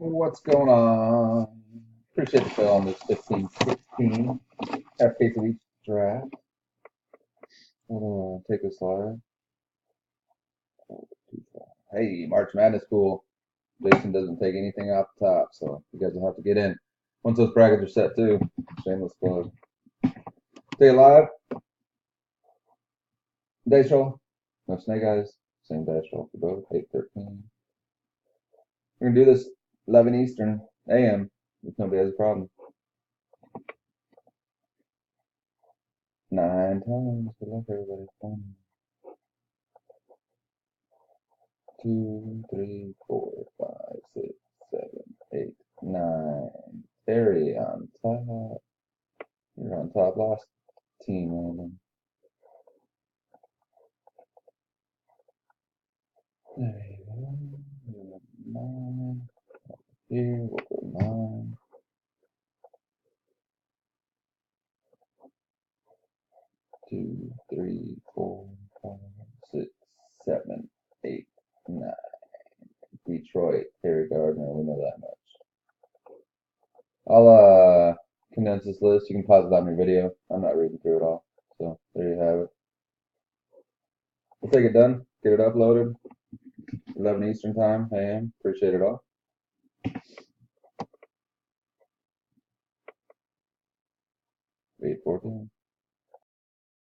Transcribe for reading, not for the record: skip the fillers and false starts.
What's going on? Appreciate the fill on this 15-16. Half case of each draft. Take this live. Hey, March Madness pool. Jason doesn't take anything off the top, so you guys will have to get in. Once those brackets are set too. Shameless plug. Stay alive. Dice roll. No snake eyes. Same dice roll for both. 8-13. We're gonna do this 11 Eastern AM. If nobody has a problem. 9 times. Good luck, everybody. 1, 2, 3, 4, 5, 6, 7, 8, 9. Terry on top. You're on top. Last team, Landon. There you go. 9. Here, we'll go 9. 2, 3, 4, 5, 6, 7, 8, 9. Detroit, Terry Gardner. We know that much. I'll condense this list. You can pause it on your video. I'm not reading through it all. So there you have it. We'll take it done. Get it uploaded. 11 Eastern time, AM. Appreciate it all. 8-14.